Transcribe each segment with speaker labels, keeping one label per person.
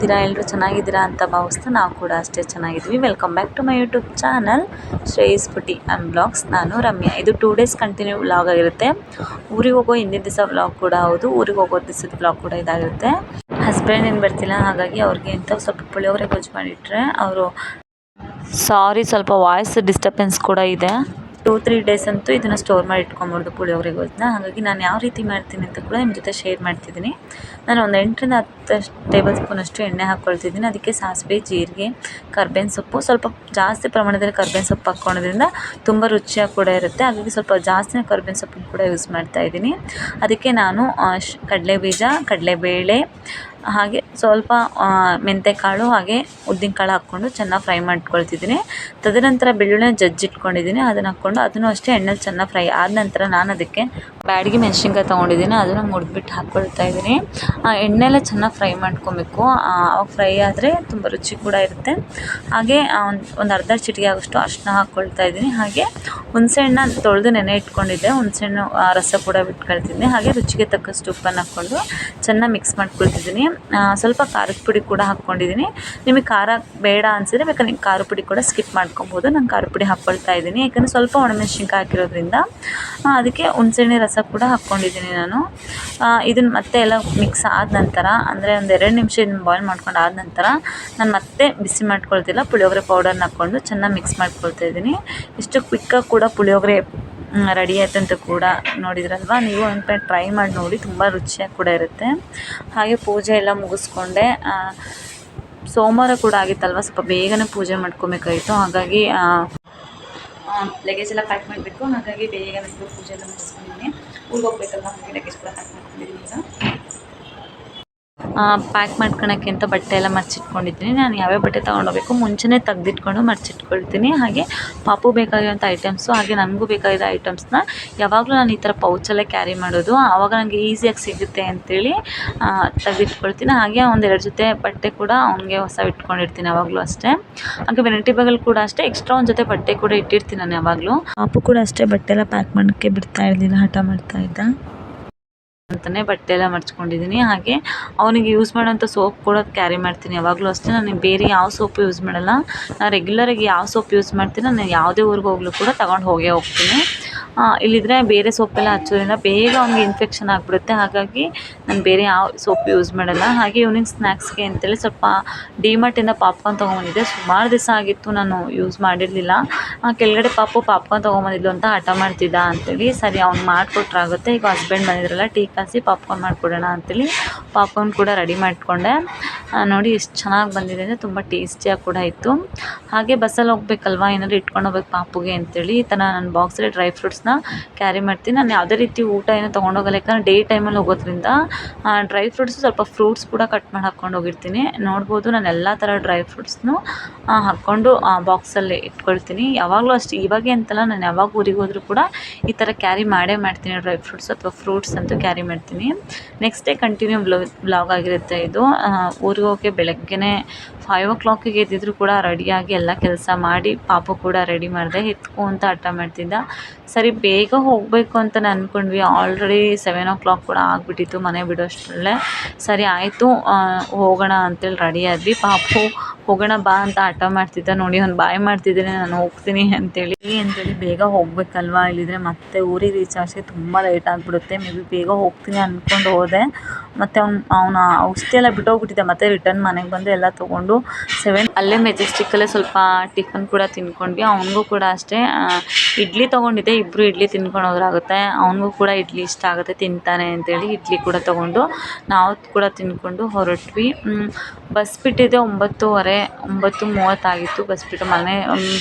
Speaker 1: ಹೇಗಿದ್ದೀರಾ? ಎಲ್ಲರೂ ಚೆನ್ನಾಗಿದ್ದೀರಾ ಅಂತ ಭಾವಿಸ್ತಾ ನಾವು ಕೂಡ ಅಷ್ಟೇ ಚೆನ್ನಾಗಿದ್ವಿ. Welcome back to my YouTube channel Shreyas foodie and blogs. ನಾನು ರಮ್ಯಾ. ಇದು 2 ಡೇಸ್ ಕಂಟಿನ್ಯೂ ವ್ಲಾಗ್ ಆಗಿರುತ್ತೆ. ಊರಿಗೆ ಹೋಗೋ ಹಿಂದಿನ ದಿವಸ ವ್ಲಾಗ್ ಕೂಡ ಹೌದು, ಊರಿಗೆ ಹೋಗೋ ದಿವಸದ ವ್ಲಾಗ್ ಕೂಡ ಇದಾಗಿರುತ್ತೆ. ಹಸ್ಬೆಂಡ್ ಏನು ಬರ್ತಿಲ್ಲ, ಹಾಗಾಗಿ ಅವ್ರಿಗೆ ಅಂತ ಸ್ವಲ್ಪ ಪುಳಿಯೋಗರೆ ಗೊಜ್ಜು ಮಾಡಿಟ್ರೆ ಅವರು ಸಾರಿ ಸ್ವಲ್ಪ ವಾಯ್ಸ್ ಡಿಸ್ಟರ್ಬೆನ್ಸ್ ಕೂಡ ಇದೆ. 2-3 ಡೇಸ್ ಅಂತೂ ಇದನ್ನು ಸ್ಟೋರ್ ಮಾಡಿ ಇಟ್ಕೊಂಬಾರ್ದು ಪುಳಿಯೋಗರೆ ಗೊಜ್ಜನ್ನ. ಹಾಗಾಗಿ ನಾನು ಯಾವ ರೀತಿ ಮಾಡ್ತೀನಿ ಅಂತ ಕೂಡ ನಿಮ್ಮ ಜೊತೆ ಶೇರ್ ಮಾಡ್ತಿದ್ದೀನಿ. ನಾನು ಒಂದು 8-10 ಟೇಬಲ್ ಸ್ಪೂನಷ್ಟು ಎಣ್ಣೆ ಹಾಕ್ಕೊಳ್ತಿದ್ದೀನಿ. ಅದಕ್ಕೆ ಸಾಸಿವೆ, ಜೀರಿಗೆ, ಕರ್ಬೇವಿನ ಸೊಪ್ಪು, ಸ್ವಲ್ಪ ಜಾಸ್ತಿ ಪ್ರಮಾಣದಲ್ಲಿ ಕರ್ಬೇವಿನ ಸೊಪ್ಪು ಹಾಕ್ಕೊಳೋದ್ರಿಂದ ತುಂಬ ರುಚಿಯಾಗಿ ಕೂಡ ಇರುತ್ತೆ. ಹಾಗಾಗಿ ಸ್ವಲ್ಪ ಜಾಸ್ತಿನೇ ಕರ್ಬೇವಿನ ಸೊಪ್ಪನ್ನು ಕೂಡ ಯೂಸ್ ಮಾಡ್ತಾಯಿದ್ದೀನಿ. ಅದಕ್ಕೆ ನಾನು ಕಡಲೆಬೀಜ, ಕಡಲೆಬೇಳೆ, ಹಾಗೆ ಸ್ವಲ್ಪ ಮೆಂತ್ಯಕಾಳು, ಹಾಗೆ ಉದ್ದಿನಕಾಳು ಹಾಕ್ಕೊಂಡು ಚೆನ್ನಾಗಿ ಫ್ರೈ ಮಾಡ್ಕೊಳ್ತಿದ್ದೀನಿ. ತದನಂತರ ಬೆಳ್ಳುಳ್ಳಿನ ಜಜ್ಜಿಟ್ಕೊಂಡಿದ್ದೀನಿ, ಅದನ್ನು ಹಾಕ್ಕೊಂಡು ಅದನ್ನು ಅಷ್ಟೇ ಎಣ್ಣೆಲಿ ಚೆನ್ನಾಗಿ ಫ್ರೈ ಆದ ನಂತರ ನಾನು ಅದಕ್ಕೆ ಬ್ಯಾಡಗಿ ಮೆಣಸಿನ್ಕಾಯಿ ತೊಗೊಂಡಿದ್ದೀನಿ, ಅದನ್ನು ಮುರಿದ್ಬಿಟ್ಟು ಹಾಕ್ಕೊಳ್ತಾ ಇದ್ದೀನಿ. ಎಣ್ಣೆಲ್ಲ ಚೆನ್ನಾಗಿ ಫ್ರೈ ಮಾಡ್ಕೊಬೇಕು. ಅವಾಗ ಫ್ರೈ ಆದರೆ ತುಂಬ ರುಚಿ ಕೂಡ ಇರುತ್ತೆ. ಹಾಗೆ ಒಂದು ಅರ್ಧ ಚಿಟಿಕೆ ಆಗೋಷ್ಟು ಅರಿಶಿನ ಹಾಕ್ಕೊಳ್ತಾ ಇದ್ದೀನಿ. ಹಾಗೆ ಹುಣಸೆಹಣ್ಣ ತೊಳೆದು ನೆನೆ ಇಟ್ಕೊಂಡಿದ್ದೆ, ಹುಣಸೆಹಣ್ಣು ರಸ ಕೂಡ ಬಿಟ್ಕೊಳ್ತಿದ್ದೀನಿ. ಹಾಗೆ ರುಚಿಗೆ ತಕ್ಕಷ್ಟು ಉಪ್ಪನ್ನು ಹಾಕ್ಕೊಂಡು ಚೆನ್ನಾಗಿ ಮಿಕ್ಸ್ ಮಾಡ್ಕೊಳ್ತಿದ್ದೀನಿ. ಸ್ವಲ್ಪ ಖಾರದ ಪುಡಿ ಕೂಡ ಹಾಕ್ಕೊಂಡಿದ್ದೀನಿ. ನಿಮಗೆ ಖಾರ ಬೇಡ ಅನಿಸಿದ್ರೆ ಬೇಕಾದ್ರೆ ನೀವು ಖಾರ ಪುಡಿ ಕೂಡ ಸ್ಕಿಪ್ ಮಾಡ್ಕೊಬೋದು. ನಾನು ಖಾರ ಪುಡಿ ಹಾಕ್ಕೊಳ್ತಾ ಇದ್ದೀನಿ, ಯಾಕಂದರೆ ಸ್ವಲ್ಪ ಒಣಮೆಣಸಿನ್ಕಾಯಿ ಹಾಕಿರೋದ್ರಿಂದ. ಅದಕ್ಕೆ ಹುಣಸೆಹಣ್ಣಿನ ರಸ ಕೂಡ ಹಾಕ್ಕೊಂಡಿದ್ದೀನಿ ನಾನು. ಇದನ್ನು ಮತ್ತೆ ಎಲ್ಲ ಮಿಕ್ಸ್ ಆದ ನಂತರ, ಅಂದರೆ ಒಂದು 2 ನಿಮಿಷ ಇದನ್ನು ಬಾಯ್ಲ್ ಮಾಡ್ಕೊಂಡು ಆದ ನಂತರ ನಾನು ಮತ್ತೆ ಬಿಸಿ ಮಾಡ್ಕೊಳ್ತಿಲ್ಲ, ಪುಳಿಯೋಗರೆ ಪೌಡರ್ನ ಹಾಕ್ಕೊಂಡು ಚೆನ್ನಾಗಿ ಮಿಕ್ಸ್ ಮಾಡ್ಕೊಳ್ತಾ ಇದ್ದೀನಿ. ಇಷ್ಟು ಕ್ವಿಕ್ಕಾಗಿ ಕೂಡ ಪುಳಿಯೋಗರೆ ರೆಡಿ ಆಯ್ತು ಅಂತ ಕೂಡ ನೋಡಿದ್ರಲ್ವ, ನೀವು ಒಂದು ಟ್ರೈ ಮಾಡಿ ನೋಡಿ, ತುಂಬ ರುಚಿಯಾಗಿ ಕೂಡ ಇರುತ್ತೆ. ಹಾಗೆ ಪೂಜೆ ಎಲ್ಲ ಮುಗಿಸ್ಕೊಂಡೆ. ಸೋಮವಾರ ಕೂಡ ಆಗಿತ್ತಲ್ವ, ಸ್ವಲ್ಪ ಬೇಗನೆ ಪೂಜೆ ಮಾಡ್ಕೊಬೇಕಾಯಿತು. ಹಾಗಾಗಿ ಲಗೇಜ್ ಎಲ್ಲ ಪ್ಯಾಕ್ ಮಾಡಬೇಕು. ಹಾಗಾಗಿ ಬೇಗನೆ ಪೂಜೆ ಎಲ್ಲ ಮುಗಿಸ್ಕೊಂಡಿದ್ದೀನಿ. ಊರಿಗೆ ಹೋಗ್ಬೇಕಲ್ವ, ಹಾಗೆ ಲಗೇಜ್ ಕೂಡ ಪ್ಯಾಕ್ ಮಾಡ್ಕೊಂಡಿದ್ದೀನಿ. ಈಗ ಪ್ಯಾಕ್ ಮಾಡ್ಕೊಳಕ್ಕೆ ಅಂತ ಬಟ್ಟೆ ಎಲ್ಲ ಮರ್ಚಿಟ್ಕೊಂಡಿದ್ದೀನಿ. ನಾನು ಯಾವ್ಯಾವ ಬಟ್ಟೆ ತೊಗೊಂಡೋಗ್ಬೇಕು ಮುಂಚೆನೇ ತೆಗ್ದಿಟ್ಕೊಂಡು ಮರ್ಚಿಟ್ಕೊಳ್ತೀನಿ. ಹಾಗೆ ಪಾಪು ಬೇಕಾಗಿರೋಂಥ ಐಟಮ್ಸು, ಹಾಗೆ ನನಗೂ ಬೇಕಾಗಿರೋ ಐಟಮ್ಸ್ನ ಯಾವಾಗಲೂ ನಾನು ಈ ಥರ ಪೌಚಲ್ಲೇ ಕ್ಯಾರಿ ಮಾಡೋದು. ಆವಾಗ ನನಗೆ ಈಸಿಯಾಗಿ ಸಿಗುತ್ತೆ ಅಂಥೇಳಿ ತೆಗೆದಿಟ್ಕೊಳ್ತೀನಿ. ಹಾಗೆ 1-2 ಜೊತೆ ಬಟ್ಟೆ ಕೂಡ ಅವನಿಗೆ ಹೊಸ ಇಟ್ಕೊಂಡಿರ್ತೀನಿ ಯಾವಾಗಲೂ ಅಷ್ಟೇ. ಹಾಗೆ ವೆನೈಟಿ ಬ್ಯಾಗಲ್ಲಿ ಕೂಡ ಅಷ್ಟೇ ಎಕ್ಸ್ಟ್ರಾ ಒಂದು ಜೊತೆ ಬಟ್ಟೆ ಕೂಡ ಇಟ್ಟಿರ್ತೀನಿ ನಾನು ಯಾವಾಗಲೂ. ಪಾಪು ಕೂಡ ಅಷ್ಟೇ ಬಟ್ಟೆ ಎಲ್ಲ ಪ್ಯಾಕ್ ಮಾಡೋಕ್ಕೆ ಬಿಡ್ತಾ ಇರಲಿಲ್ಲ, ಹಠ ಮಾಡ್ತಾ ಇದ್ದ ಅಂತಲೇ ಬಟ್ಟೆ ಎಲ್ಲ ಮರ್ಚ್ಕೊಂಡಿದ್ದೀನಿ. ಹಾಗೆ ಅವನಿಗೆ ಯೂಸ್ ಮಾಡೋಂಥ ಸೋಪ್ ಕೂಡ ಕ್ಯಾರಿ ಮಾಡ್ತೀನಿ ಯಾವಾಗಲೂ ಅಷ್ಟೇ. ನಾನು ಬೇರೆ ಯಾವ ಸೋಪು ಯೂಸ್ ಮಾಡಲ್ಲ. ನಾನು ರೆಗ್ಯುಲರಾಗಿ ಯಾವ ಸೋಪ್ ಯೂಸ್ ಮಾಡ್ತೀನಿ, ನಾನು ಯಾವುದೇ ಊರಿಗೆ ಹೋಗ್ಲೂ ಕೂಡ ತಗೊಂಡು ಹೋಗ್ತೀನಿ. ಇಲ್ಲಿದ್ರೆ ಬೇರೆ ಸೋಪೆಲ್ಲ ಹಚ್ಚೋದ್ರಿಂದ ಬೇಗ ಅವ್ನಿಗೆ ಇನ್ಫೆಕ್ಷನ್ ಆಗಿಬಿಡುತ್ತೆ. ಹಾಗಾಗಿ ನಾನು ಬೇರೆ ಯಾವ ಸೋಪ್ ಯೂಸ್ ಮಾಡಲ್ಲ. ಹಾಗೆ ಈವ್ನಿಂಗ್ ಸ್ನ್ಯಾಕ್ಸ್ಗೆ ಅಂತೇಳಿ ಸ್ವಲ್ಪ ಡಿಮಾರ್ಟಿಂದ ಪಾಪ್ಕಾರ್ನ್ ತೊಗೊಂಬಂದಿದ್ದೆ. ಸುಮಾರು ದಿವಸ ಆಗಿತ್ತು ನಾನು ಯೂಸ್ ಮಾಡಿರಲಿಲ್ಲ. ಕೆಳಗಡೆ ಪಾಪ್ಕಾರ್ನ್ ತೊಗೊಂಬಂದಿದ್ಲು ಅಂತ ಹಠ ಮಾಡ್ತಿದ್ದ ಅಂತೇಳಿ, ಸರಿ ಅವ್ನು ಮಾಡಿಕೊಟ್ರಾಗುತ್ತೆ. ಈಗ ಹಸ್ಬೆಂಡ್ ಬಂದಿದ್ರಲ್ಲ, ಟೀ ಕಾಸಿ ಪಾಪ್ಕಾರ್ನ್ ಮಾಡಿಕೊಡೋಣ ಅಂತೇಳಿ ಪಾಪ್ಕಾರ್ನ್ ಕೂಡ ರೆಡಿ ಮಾಡಿಕೊಂಡೆ. ನೋಡಿ ಎಷ್ಟು ಚೆನ್ನಾಗಿ ಬಂದಿದೆ ಅಂದರೆ ತುಂಬ ಟೇಸ್ಟಿಯಾಗಿ ಕೂಡ ಇತ್ತು. ಹಾಗೆ ಬಸ್ಸಲ್ಲಿ ಹೋಗ್ಬೇಕಲ್ವ, ಏನಾದರೂ ಇಟ್ಕೊಂಡು ಹೋಗ್ಬೇಕು ಪಾಪುಗೆ ಅಂತೇಳಿ ಈ ಥರ ನಾನು ಬಾಕ್ಸಲ್ಲಿ ಡ್ರೈ ಫ್ರೂಟ್ಸ್ನ ಕ್ಯಾರಿ ಮಾಡ್ತೀನಿ. ನಾನು ಯಾವುದೇ ರೀತಿ ಊಟ ಏನೋ ತೊಗೊಂಡೋಗಲ್ಲ, ಯಾಕಂದರೆ ಡೇ ಟೈಮಲ್ಲಿ ಹೋಗೋದ್ರಿಂದ ಡ್ರೈ ಫ್ರೂಟ್ಸ್, ಸ್ವಲ್ಪ ಫ್ರೂಟ್ಸ್ ಕೂಡ ಕಟ್ ಮಾಡಿ ಹಾಕ್ಕೊಂಡು ಹೋಗಿರ್ತೀನಿ. ನೋಡ್ಬೋದು ನಾನು ಎಲ್ಲ ಥರ ಡ್ರೈ ಫ್ರೂಟ್ಸ್ನು ಹಾಕ್ಕೊಂಡು ಬಾಕ್ಸಲ್ಲಿ ಇಟ್ಕೊಳ್ತೀನಿ. ಯಾವಾಗಲೂ ಅಷ್ಟೇ, ಇವಾಗೆ ಅಂತಲ್ಲ, ನಾನು ಯಾವಾಗ ಊರಿಗೆ ಹೋದರೂ ಕೂಡ ಈ ಥರ ಕ್ಯಾರಿ ಮಾಡೇ ಮಾಡ್ತೀನಿ. ಡ್ರೈ ಫ್ರೂಟ್ಸ್ ಅಥವಾ ಫ್ರೂಟ್ಸ್ ಅಂತೂ ಕ್ಯಾರಿ ಮಾಡ್ತೀನಿ. ನೆಕ್ಸ್ಟ್ ಡೇ ಕಂಟಿನ್ಯೂ ವ್ಲಾಗ್ ಆಗಿರುತ್ತೆ ಇದು. ಊರಿಗೆ ಹೋಗೋಕ್ಕೆ ಬೆಳಗ್ಗೆನೇ 5 o'clock ಎದ್ದಿದ್ರು ಕೂಡ ರೆಡಿಯಾಗಿ ಎಲ್ಲ ಕೆಲಸ ಮಾಡಿ ಪಾಪು ಕೂಡ ರೆಡಿ ಮಾಡಿದೆ. ಎತ್ಕೊ ಅಂತ ಹಠ ಮಾಡ್ತಿದ್ದ. ಸರಿ ಬೇಗ ಹೋಗಬೇಕು ಅಂತ ಅಂದ್ಕೊಂಡ್ವಿ. ಆಲ್ರೆಡಿ 7 o'clock ಕೂಡ ಆಗಿಬಿಟ್ಟಿತ್ತು ಮನೆ ಬಿಡೋಷ್ಟರಲ್ಲೇ. ಸರಿ ಆಯಿತು ಹೋಗೋಣ ಅಂತೇಳಿ ರೆಡಿ ಆದ್ವಿ. ಪಾಪು ಹೋಗೋಣ ಬಾ ಅಂತ ಹಠ ಮಾಡ್ತಿದ್ದ. ನೋಡಿ ಅವ್ನು ಬಾಯ್ ಮಾಡ್ತಿದ್ದೀನಿ ನಾನು ಹೋಗ್ತೀನಿ ಅಂತೇಳಿ ಬೇಗ ಹೋಗ್ಬೇಕಲ್ವಾ, ಇಲ್ಲಿದ್ರೆ ಮತ್ತೆ ಊರಿಗೆ ರೀಚ್ ಆಗೋಕ್ಕೆ ತುಂಬ ಲೇಟ್ ಆಗಿಬಿಡುತ್ತೆ. ಮೇ ಬಿ ಬೇಗ ಹೋಗ್ತೀನಿ ಅಂದ್ಕೊಂಡು ಹೋದೆ. ಮತ್ತು ಅವನ ಔಷಧಿ ಎಲ್ಲ ಬಿಟ್ಟೋಗ್ಬಿಟ್ಟಿದ್ದೆ. ಮತ್ತೆ ರಿಟರ್ನ್ ಮನೆಗೆ ಬಂದು ಎಲ್ಲ ತೊಗೊಂಡು ಅಲ್ಲೇ ಮೆಜೆಸ್ಟಿಕ್ಕಲ್ಲೇ ಸ್ವಲ್ಪ ಟಿಫನ್ ಕೂಡ ತಿನ್ಕೊಂಡ್ವಿ. ಅವನಿಗೂ ಕೂಡ ಅಷ್ಟೇ ಇಡ್ಲಿ ತೊಗೊಂಡಿದ್ದೆ. ಇಬ್ಬರು ಇಡ್ಲಿ ತಿನ್ಕೊಂಡು ಹೋದ್ರಾಗುತ್ತೆ. ಅವನಿಗೂ ಕೂಡ ಇಡ್ಲಿ ಇಷ್ಟ ಆಗುತ್ತೆ, ತಿಂತಾನೆ ಅಂತೇಳಿ ಇಡ್ಲಿ ಕೂಡ ತೊಗೊಂಡು ನಾವು ಕೂಡ ತಿನ್ಕೊಂಡು ಹೊರಟ್ವಿ. ಬಸ್ ಬಿಟ್ಟಿದ್ದೆ 9:30 ಆಗಿತ್ತು. ಬಸ್ ಬಿಟ್ಟು ಮನೆ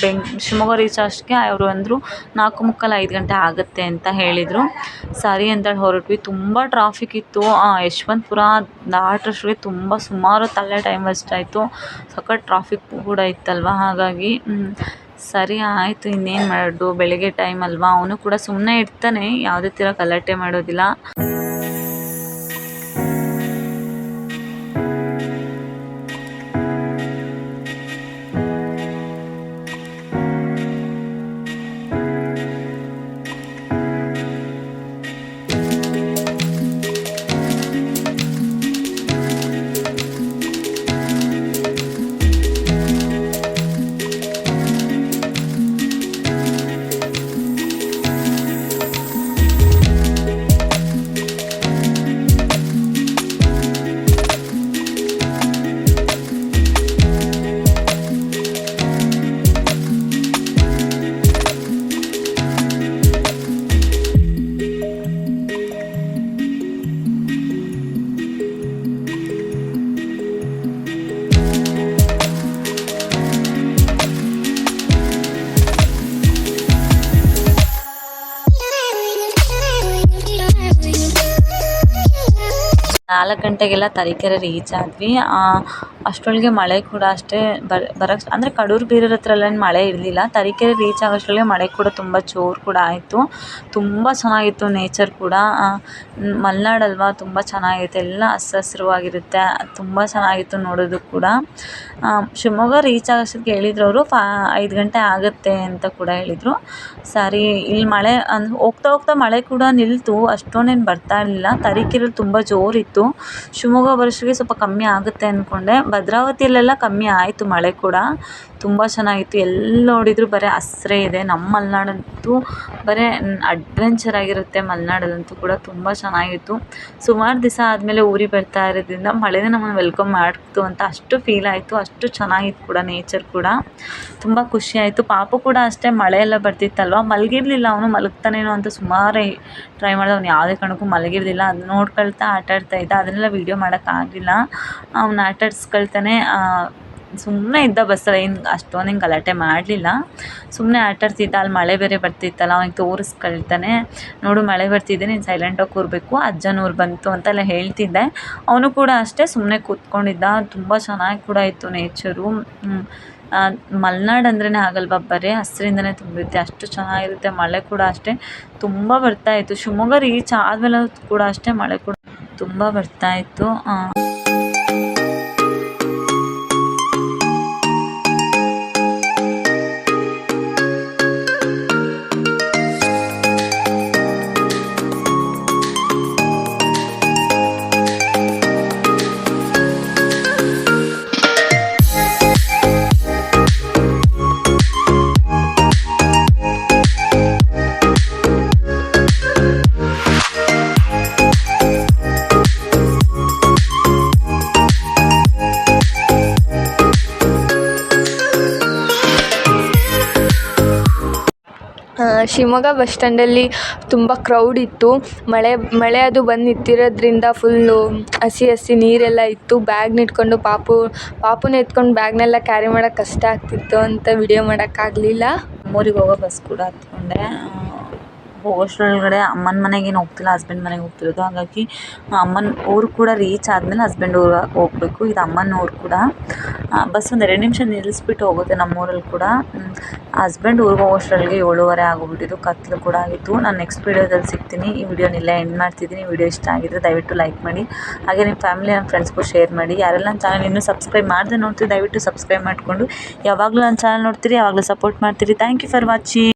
Speaker 1: ಶಿವಮೊಗ್ಗ ರೀಚ್ ಅಷ್ಟಕ್ಕೆ ಅವರು ಅಂದರು 4:45-5 ಗಂಟೆ ಆಗುತ್ತೆ ಅಂತ ಹೇಳಿದರು. ಸರಿ ಅಂತೇಳಿ ಹೊರಟ್ವಿ. ತುಂಬ ಟ್ರಾಫಿಕ್ ಇತ್ತು. ಯಶವಂತಪುರ ದಾಟೋಷ್ಟಿಗೆ ತುಂಬ ಸುಮಾರು ತಲೆ ಟೈಮ್ ವೇಸ್ಟ್ ಆಯಿತು. ಸಖತ್ ಟ್ರಾಫಿಕ್ ಕೂಡ ಇತ್ತಲ್ವ, ಹಾಗಾಗಿ ಸರಿ ಆಯಿತು ಇನ್ನೇನು ಮಾಡೋದು, ಬೆಳಗ್ಗೆ ಟೈಮ್ ಅಲ್ವಾ. ಅವನು ಕೂಡ ಸುಮ್ಮನೆ ಇರ್ತಾನೆ, ಯಾವುದೇ ಥರ ಗಲಾಟೆ ಮಾಡೋದಿಲ್ಲ. 4 ಗಂಟೆಗೆಲ್ಲ ತರೀಕೆರೆ ರೀಚ್ ಆದ್ವಿ. ಅಷ್ಟರೊಳಗೆ ಮಳೆ ಕೂಡ ಅಷ್ಟೇ ಬರೋಕ್ಕೆ ಅಂದರೆ ಕಡೂರು ಬೀರೂರ್ ಹತ್ರ ಎಲ್ಲ ಮಳೆ ಇರಲಿಲ್ಲ. ತರೀಕೆರೆ ರೀಚ್ ಆಗೋಷ್ಟರೊಳಗೆ ಮಳೆ ಕೂಡ ತುಂಬ ಜೋರು ಕೂಡ ಆಯಿತು. ತುಂಬ ಚೆನ್ನಾಗಿತ್ತು ನೇಚರ್ ಕೂಡ. ಮಲೆನಾಡಲ್ವಾ ತುಂಬ ಚೆನ್ನಾಗಿರುತ್ತೆ, ಎಲ್ಲ ಹಸಿರುವಾಗಿರುತ್ತೆ, ತುಂಬ ಚೆನ್ನಾಗಿತ್ತು ನೋಡೋದಕ್ಕೆ ಕೂಡ. ಶಿವಮೊಗ್ಗ ರೀಚ್ ಆಗೋಷ್ಟೊತ್ತಿಗೆ ಹೇಳಿದ್ರು ಅವರು 5 ಗಂಟೆ ಆಗುತ್ತೆ ಅಂತ ಕೂಡ ಹೇಳಿದರು. ಸರಿ, ಇಲ್ಲಿ ಮಳೆ ಹೋಗ್ತಾ ಹೋಗ್ತಾ ಮಳೆ ಕೂಡ ನಿಲ್ತು, ಅಷ್ಟೊಂದೇನು ಬರ್ತಾ ಇರಲಿಲ್ಲ. ತರೀಕೆರೆಯಲ್ಲಿ ತುಂಬ ಜೋರಿತ್ತು. ಶಿವಮೊಗ್ಗ ಬರೋಷ್ಟೊತ್ತಿಗೆ ಸ್ವಲ್ಪ ಕಮ್ಮಿ ಆಗುತ್ತೆ ಅಂದ್ಕೊಂಡೆ. ಭದ್ರಾವತಿಯಲ್ಲೆಲ್ಲ ಕಮ್ಮಿ ಆಯಿತು ಮಳೆ ಕೂಡ. ತುಂಬ ಚೆನ್ನಾಗಿತ್ತು, ಎಲ್ಲಿ ನೋಡಿದರೂ ಬರೀ ಹಸಿರೇ ಇದೆ. ನಮ್ಮ ಮಲೆನಾಡಂತೂ ಬರೀ ಅಡ್ವೆಂಚರ್ ಆಗಿರುತ್ತೆ. ಮಲೆನಾಡಲ್ಲಂತೂ ಕೂಡ ತುಂಬ ಚೆನ್ನಾಗಿತ್ತು. ಸುಮಾರು ದಿವಸ ಆದಮೇಲೆ ಊರಿಗೆ ಬರ್ತಾ ಇರೋದ್ರಿಂದ ಮಳೆನೇ ನಮ್ಮನ್ನು ವೆಲ್ಕಮ್ ಮಾಡ್ತು ಅಂತ ಅಷ್ಟು ಫೀಲ್ ಆಯಿತು. ಅಷ್ಟು ಚೆನ್ನಾಗಿತ್ತು ಕೂಡ ನೇಚರ್ ಕೂಡ. ತುಂಬ ಖುಷಿ ಆಯಿತು. ಪಾಪು ಕೂಡ ಅಷ್ಟೇ ಮಳೆ ಎಲ್ಲ ಬರ್ತಿತ್ತಲ್ವ, ಮಲಗಿರಲಿಲ್ಲ. ಅವನು ಮಲಗ್ತಾನೇನೋ ಅಂತ ಸುಮಾರು ಟ್ರೈ ಮಾಡಿದ. ಅವ್ನು ಯಾವುದೇ ಕಾರಣಕ್ಕೂ ಮಲಗಿರಲಿಲ್ಲ. ಅದು ನೋಡ್ಕೊಳ್ತಾ ಆಟಾಡ್ತಾ ಇದ್ದ. ಅದನ್ನೆಲ್ಲ ವೀಡಿಯೋ ಮಾಡೋಕ್ಕಾಗಲಿಲ್ಲ. ಅವ್ನು ಆಟಾಡ್ಸ್ಕೊಳ್ತಾನೆ ಸುಮ್ಮನೆ ಇದ್ದ ಬಸ್ಸಲ್ಲಿ. ಏನು ಅಷ್ಟೊಂದೇನು ಗಲಾಟೆ ಮಾಡಲಿಲ್ಲ, ಸುಮ್ಮನೆ ಆಟಾಡ್ತಿದ್ದ. ಅಲ್ಲಿ ಮಳೆ ಬೇರೆ ಬರ್ತಿತ್ತಲ್ಲ, ಅವನಿಗೆ ತೋರಿಸ್ಕೊಳ್ತಾನೆ, ನೋಡು ಮಳೆ ಬರ್ತಿದ್ದೆ, ನೀನು ಸೈಲೆಂಟಾಗಿ ಕೂರಬೇಕು, ಅಜ್ಜನೂರು ಬಂತು ಅಂತೆಲ್ಲ ಹೇಳ್ತಿದ್ದೆ. ಅವನು ಕೂಡ ಅಷ್ಟೇ ಸುಮ್ಮನೆ ಕೂತ್ಕೊಂಡಿದ್ದ. ತುಂಬ ಚೆನ್ನಾಗಿ ಕೂಡ ಇತ್ತು ನೇಚರು. ಮಲೆನಾಡು ಅಂದ್ರೇ ಆಗಲ್ವಾ, ಬರೀ ಹಸಿರಿಂದನೇ ತುಂಬಿರುತ್ತೆ, ಅಷ್ಟು ಚೆನ್ನಾಗಿರುತ್ತೆ. ಮಳೆ ಕೂಡ ಅಷ್ಟೇ ತುಂಬ ಬರ್ತಾಯಿತ್ತು. ಶಿವಮೊಗ್ಗ ರೀಚ್ ಆದಮೇಲೆ ಕೂಡ ಅಷ್ಟೇ ಮಳೆ ಕೂಡ ತುಂಬ ಬರ್ತಾಯಿತ್ತು.
Speaker 2: ಶಿವಮೊಗ್ಗ ಬಸ್ ಸ್ಟ್ಯಾಂಡಲ್ಲಿ ತುಂಬ ಕ್ರೌಡ್ ಇತ್ತು. ಮಳೆ ಅದು ಬಂದು ನಿಂತಿರೋದ್ರಿಂದ ಫುಲ್ಲು ಹಸಿ ನೀರೆಲ್ಲ ಇತ್ತು. ಬ್ಯಾಗ್ನ ಇಟ್ಕೊಂಡು ಪಾಪುನ ಎತ್ಕೊಂಡು ಬ್ಯಾಗ್ನೆಲ್ಲ ಕ್ಯಾರಿ ಮಾಡೋಕ್ಕೆ ಕಷ್ಟ ಆಗ್ತಿತ್ತು ಅಂತ ವಿಡಿಯೋ ಮಾಡೋಕ್ಕಾಗಲಿಲ್ಲ.
Speaker 1: ನಮ್ಮೂರಿಗೆ ಹೋಗೋ ಬಸ್ ಕೂಡ ಹತ್ಕೊಂಡೆ. ಹೋಗೋಷ್ಟ್ರೊಳಗಡೆ ಅಮ್ಮನ ಮನೆಗೇನು ಹೋಗ್ತಿಲ್ಲ, ಹಸ್ಬೆಂಡ್ ಮನೆಗೆ ಹೋಗ್ತಿರೋದು. ಹಾಗಾಗಿ ಅಮ್ಮನ ಊರು ಕೂಡ ರೀಚ್ ಆದಮೇಲೆ ಹಸ್ಬೆಂಡ್ ಊರು ಹೋಗಬೇಕು. ಇದು ಅಮ್ಮನ ಊರು ಕೂಡ. ಬಸ್ ಒಂದು 2 ನಿಮಿಷ ನಿಲ್ಲಿಸ್ಬಿಟ್ಟು ಹೋಗುತ್ತೆ ನಮ್ಮೂರಲ್ಲಿ ಕೂಡ. ಹಸ್ಬೆಂಡ್ ಊರಿಗೆ ಹೋಗೋಷ್ಟ್ರೊಳಗೆ 7:30 ಆಗೋಗ್ಬಿಟ್ಟಿದ್ದು, ಕತ್ಲು ಕೂಡ ಆಗಿತ್ತು. ನಾನು ನೆಕ್ಸ್ಟ್ ವೀಡಿಯೋದಲ್ಲಿ ಸಿಗ್ತೀನಿ. ಈ ವಿಡಿಯೋನೆಲ್ಲ ಎಂಡ್ ಮಾಡ್ತಿದ್ದೀನಿ. ವಿಡಿಯೋ ಇಷ್ಟ ಆಗಿದ್ರೆ ದಯವಿಟ್ಟು ಲೈಕ್ ಮಾಡಿ, ಹಾಗೆ ನಿಮ್ಮ ಫ್ಯಾಮಿಲಿ ನನ್ನ ಫ್ರೆಂಡ್ಸ್ಗೂ ಶೇರ್ ಮಾಡಿ. ಯಾರೆಲ್ಲ ನನ್ನ ಚಾನಲ್ ಇನ್ನೂ ಸಬ್ಸ್ಕ್ರೈಬ್ ಮಾಡದೆ ನೋಡ್ತೀವಿ, ದಯವಿಟ್ಟು ಸಬ್ಸ್ಕ್ರೈಬ್ ಮಾಡಿಕೊಂಡು ಯಾವಾಗಲೂ ನನ್ನ ಚಾನಲ್ ನೋಡ್ತೀರಿ, ಯಾವಾಗಲೂ ಸಪೋರ್ಟ್ ಮಾಡ್ತೀರಿ. Thank you for watching.